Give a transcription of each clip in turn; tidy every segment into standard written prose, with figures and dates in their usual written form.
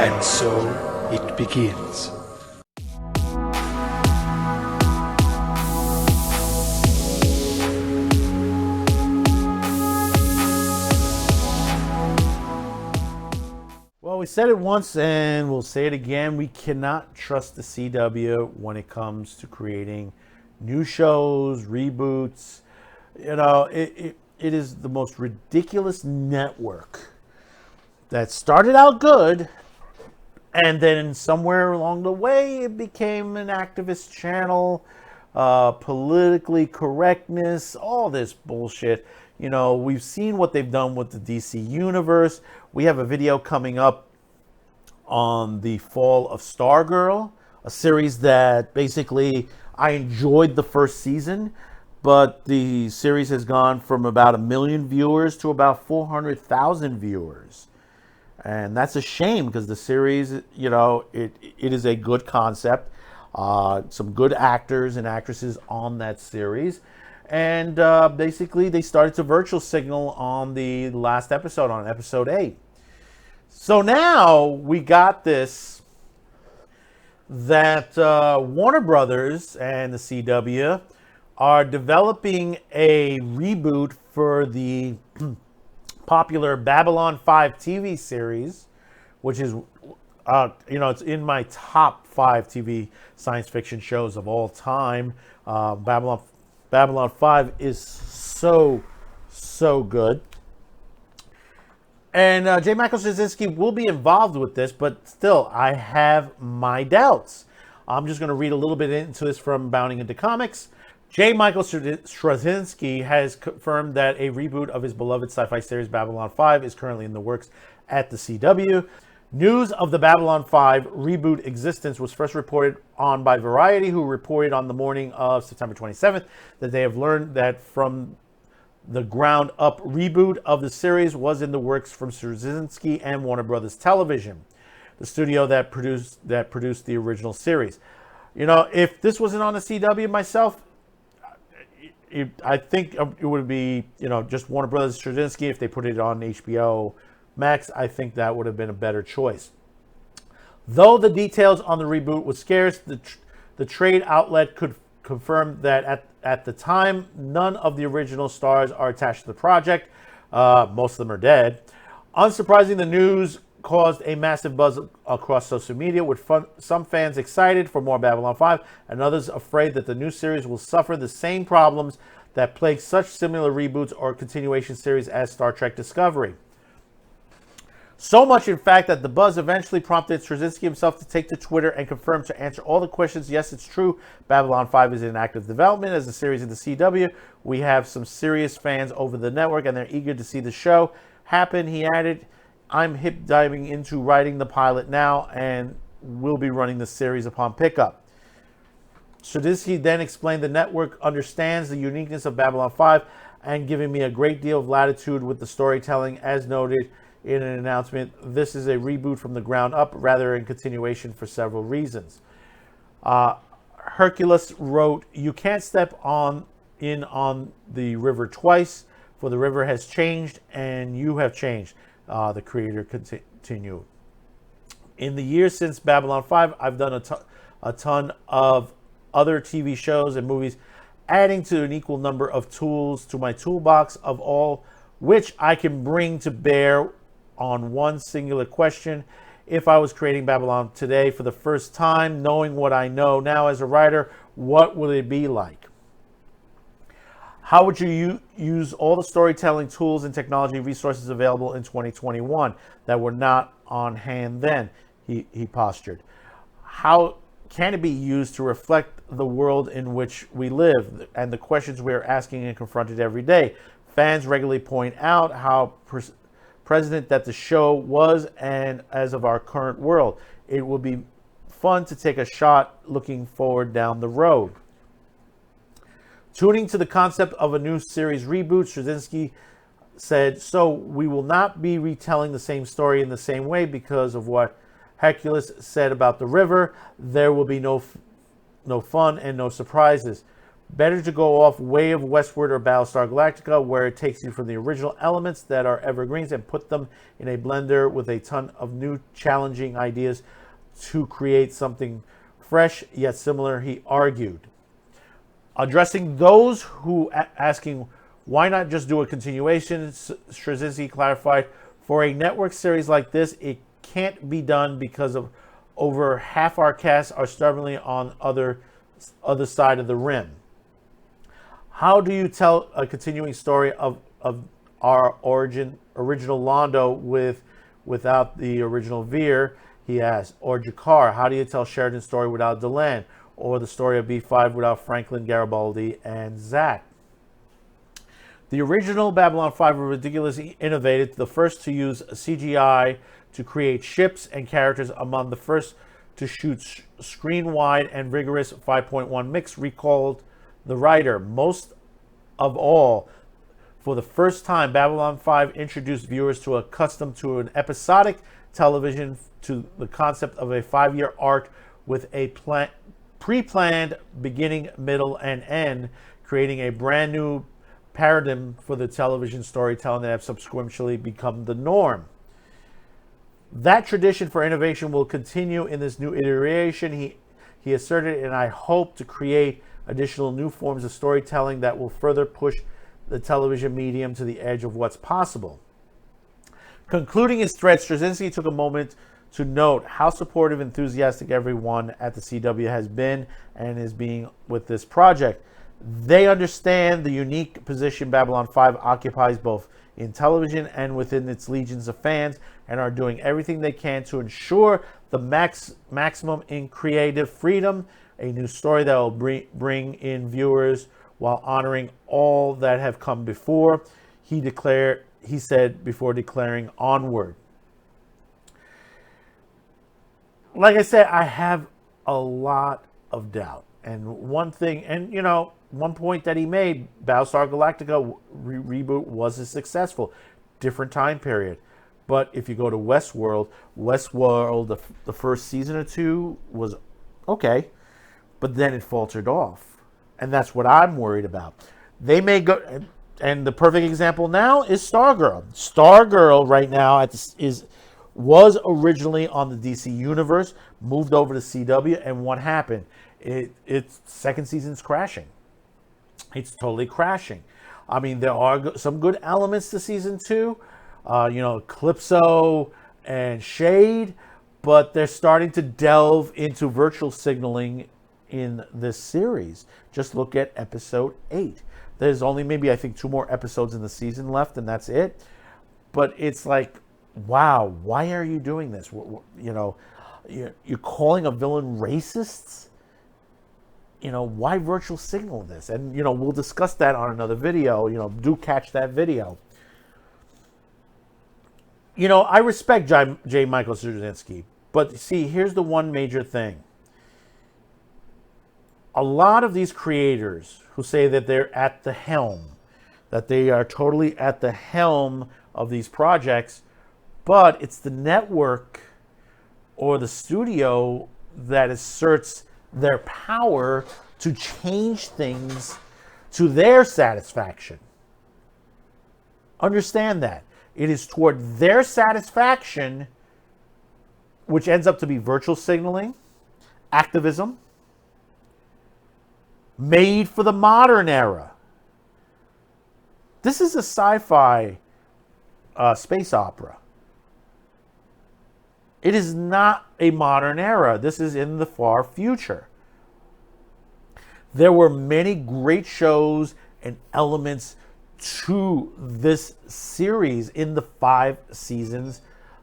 And so it begins. Well, we said it once and we'll say it again. We cannot trust the CW when it comes to creating new shows, reboots. You know, it is the most ridiculous network that started out good, and then somewhere along the way it became an activist channel, politically correctness, all this bullshit. You know, we've seen what they've done with the DC universe. We have a video coming up on the fall of Stargirl, a series that basically I enjoyed the first season, but the series has gone from about 1 million viewers to about 400,000 viewers. And that's a shame because the series, you know, it is a good concept. Some good actors and actresses on that series. And basically they started to virtual signal on the last episode, on episode 8. So now we got this, that Warner Brothers and the CW are developing a reboot for the popular Babylon 5 TV series, which is, you know, it's in my top 5 TV science fiction shows of all time. Babylon 5 is so good. And J Michael Starczynski will be involved with this, but still, I have my doubts. I'm just going to read a little bit into this from Bounding Into Comics. J Michael Starczynski has confirmed that a reboot of his beloved sci-fi series Babylon 5 is currently in the works at the CW. News of the Babylon 5 reboot existence was first reported on by Variety, who reported on the morning of September 27th that they have learned that from the ground up reboot of the series was in the works from Starczynski and Warner Brothers Television, the studio that produced the original series. You know, if this wasn't on the CW myself, I think it would be, you know, just Warner Brothers Starczynski. If they put it on HBO Max, I think that would have been a better choice. Though the details on the reboot was scarce, the trade outlet could confirm that at the time, none of the original stars are attached to the project. Most of them are dead. Unsurprising, the news caused a massive buzz across social media, with some fans excited for more Babylon 5 and others afraid that the new series will suffer the same problems that plague such similar reboots or continuation series as Star Trek Discovery. So much, in fact, that the buzz eventually prompted Starczynski himself to take to Twitter and confirm to answer all the questions. Yes, it's true. Babylon 5 is in active development as a series in the CW. We have some serious fans over the network, and they're eager to see the show happen. He added, I'm hip diving into writing the pilot now and will be running the series upon pickup. Starczynski then explained the network understands the uniqueness of Babylon 5 and giving me a great deal of latitude with the storytelling. As noted in an announcement, this is a reboot from the ground up rather than continuation for several reasons. Hercules wrote, you can't step on the river twice, for the river has changed and you have changed, the creator continued. In the years since Babylon 5, I've done a ton of other TV shows and movies, adding to an equal number of tools to my toolbox, of all which I can bring to bear on one singular question. If I was creating Babylon today for the first time, knowing what I know now as a writer, what would it be like? How would you use all the storytelling tools and technology resources available in 2021 that were not on hand then? He postured. How can it be used to reflect the world in which we live and the questions we are asking and confronted every day? Fans regularly point out how president that the show was and as of our current world. It will be fun to take a shot looking forward down the road. Tuning to the concept of a new series reboot, Starczynski said, so we will not be retelling the same story in the same way because of what Hercules said about the river. There will be no fun and no surprises. Better to go off way of Westward or Battlestar Galactica, where it takes you from the original elements that are evergreens and put them in a blender with a ton of new challenging ideas to create something fresh yet similar, he argued. Addressing those who asking why not just do a continuation, Straczynski clarified, for a network series like this, it can't be done because of over half our cast are stubbornly on other side of the rim. How do you tell a continuing story of our original Londo without the original Veer? He asked. Or Jakar, how do you tell Sheridan's story without Delenn? Or the story of B5 without Franklin, Garibaldi, and Zach? The original Babylon 5 were ridiculously innovative, the first to use CGI to create ships and characters, among the first to shoot screen-wide and rigorous 5.1 mix, recalled the writer. Most of all, for the first time, Babylon 5 introduced viewers to accustomed to an episodic television, to the concept of a 5-year arc with a pre-planned beginning, middle, and end, creating a brand new paradigm for the television storytelling that have subsequently become the norm. That tradition for innovation will continue in this new iteration, he asserted, and I hope to create additional new forms of storytelling that will further push the television medium to the edge of what's possible. Concluding his thread, Straczynski took a moment to note how supportive, enthusiastic everyone at the CW has been and is being with this project. They understand the unique position Babylon 5 occupies both in television and within its legions of fans, and are doing everything they can to ensure the maximum in creative freedom, a new story that will bring in viewers while honoring all that have come before, he said before declaring onward. Like I said, I have a lot of doubt. And one thing, and one point that he made, Battlestar Galactica reboot wasn't successful. Different time period. But if you go to Westworld, the first season or two was okay, but then it faltered off. And that's what I'm worried about. They may go, and the perfect example now is Stargirl. Stargirl right now was originally on the DC Universe, moved over to CW, and what happened? Its second season's crashing. It's totally crashing. I mean, there are some good elements to season 2, Calypso and Shade, but they're starting to delve into virtual signaling in this series. Just look at episode 8. There's only maybe, I think, 2 more episodes in the season left, and that's it. But it's like, wow, why are you doing this? You're calling a villain racist? Why virtual signal this? And, we'll discuss that on another video. Do catch that video. I respect J Michael Starczynski, but see, here's the one major thing. A lot of these creators who say that they're at the helm, that they are totally at the helm of these projects, but it's the network or the studio that asserts their power to change things to their satisfaction. Understand that. It is toward their satisfaction, which ends up to be virtual signaling, activism, made for the modern era. This is a sci-fi space opera. It is not a modern era. This is in the far future. There were many great shows and elements to this series in the 5 seasons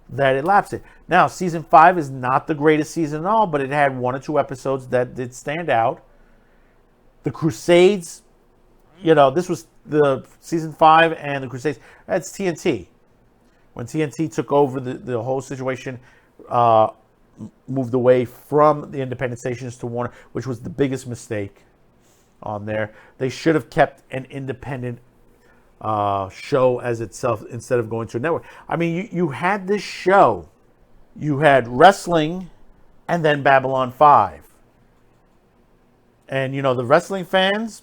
that it lapsed in. Now, season 5 is not the greatest season at all, but it had 1 or 2 episodes that did stand out. The Crusades, this was the season 5 and the Crusades. That's TNT. When TNT took over the whole situation, moved away from the independent stations to Warner, which was the biggest mistake on there. They should have kept an independent show as itself instead of going to a network. I mean, you had this show. You had wrestling and then Babylon 5. And, the wrestling fans,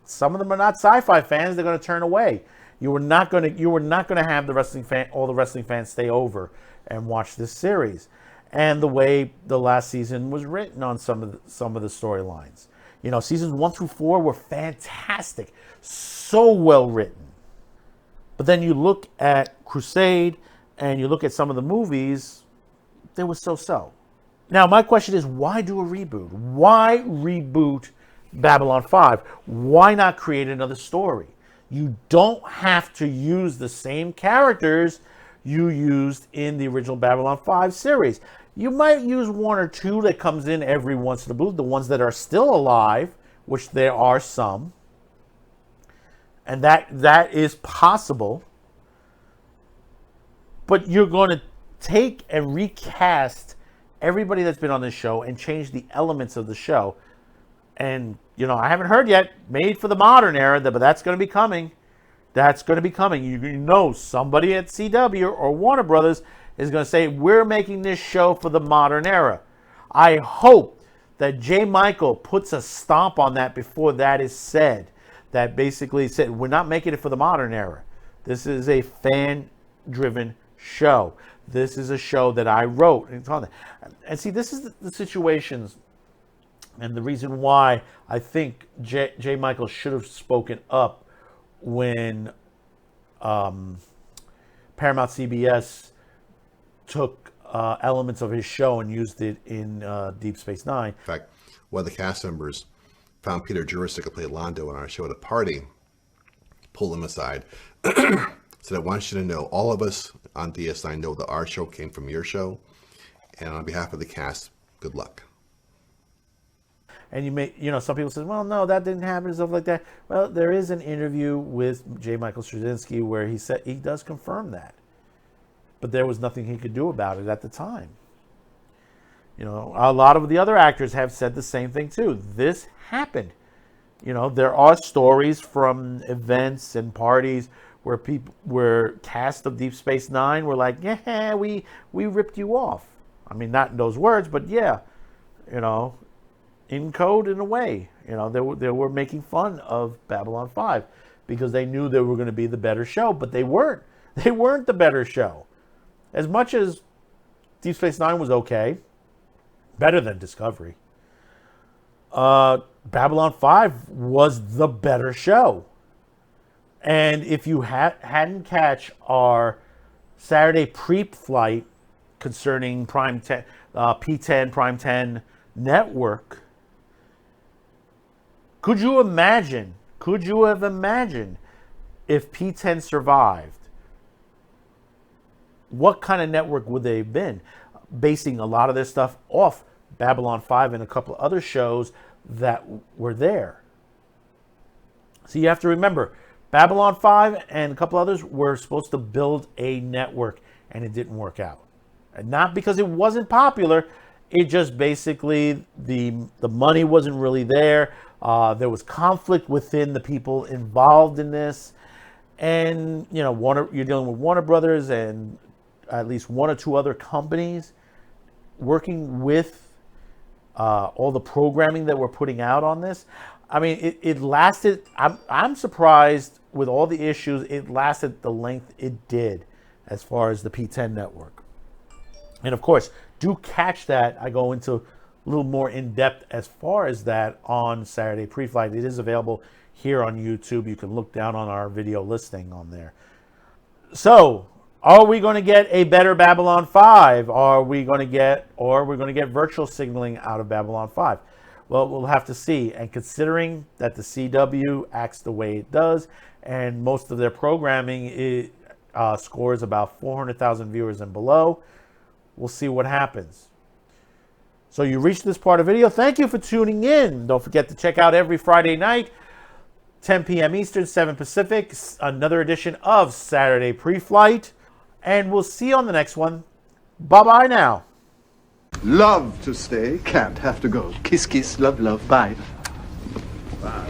some of them are not sci-fi fans. They're going to turn away. You were not going to have all the wrestling fans stay over and watch this series. And the way the last season was written on some of the storylines. You know, seasons 1 through 4 were fantastic. So well written. But then you look at Crusade and you look at some of the movies, they were so-so. Now, my question is, why do a reboot? Why reboot Babylon 5? Why not create another story? You don't have to use the same characters you used in the original Babylon 5 series. You might use one or two that comes in every once in a blue, the ones that are still alive, which there are some. And that is possible. But you're going to take and recast everybody that's been on this show and change the elements of the show. And, you know, I haven't heard yet, made for the modern era, but that's going to be coming. That's going to be coming. You know, somebody at CW or Warner Brothers is going to say, we're making this show for the modern era. I hope that J Michael puts a stomp on that before that is said. That basically said, we're not making it for the modern era. This is a fan-driven show. This is a show that I wrote. And see, this is the situations and the reason why I think J Michael should have spoken up when Paramount CBS took elements of his show and used it in Deep Space Nine. In fact, one of the cast members found Peter Jurisic, who played Londo in our show, at a party, pulled him aside, said, I want you to know, all of us on DS9 know that our show came from your show, and on behalf of the cast, good luck. And some people say, well, no, that didn't happen and stuff like that. Well, there is an interview with J Michael Starczynski where he said he does confirm that. But there was nothing he could do about it at the time. You know, a lot of the other actors have said the same thing too. This happened. You know, there are stories from events and parties where cast of Deep Space Nine were like, yeah, we ripped you off. I mean, not in those words, but yeah, you know, in code in a way. You know, they were making fun of Babylon 5 because they knew they were going to be the better show, but they weren't. They weren't the better show. As much as Deep Space Nine was okay, better than Discovery, Babylon 5 was the better show. And if you hadn't catch our Saturday pre-flight concerning P10 Prime 10 network, could you have imagined if P10 survived? What kind of network would they have been? Basing a lot of their stuff off Babylon 5 and a couple of other shows that were there. So you have to remember, Babylon 5 and a couple others were supposed to build a network, and it didn't work out. And not because it wasn't popular, it just basically, the money wasn't really there. There was conflict within the people involved in this. And, you know, you're dealing with Warner Brothers and at least one or two other companies working with all the programming that we're putting out on this. I mean, it lasted. I'm surprised with all the issues, it lasted the length it did as far as the P10 network. And of course, do catch that. I go into a little more in depth as far as that on Saturday Pre-Flight. It is available here on YouTube. You can look down on our video listing on there. So, are we going to get a better Babylon 5? Are we going to get virtual signaling out of Babylon 5? Well, we'll have to see. And considering that the CW acts the way it does, and most of their programming scores about 400,000 viewers and below, we'll see what happens. So you reached this part of the video. Thank you for tuning in. Don't forget to check out every Friday night, 10 p.m. Eastern, 7 Pacific, another edition of Saturday Pre-Flight. And we'll see you on the next one. Bye-bye now. Love to stay, can't have to go. Kiss, kiss, love, love, bye. Wow.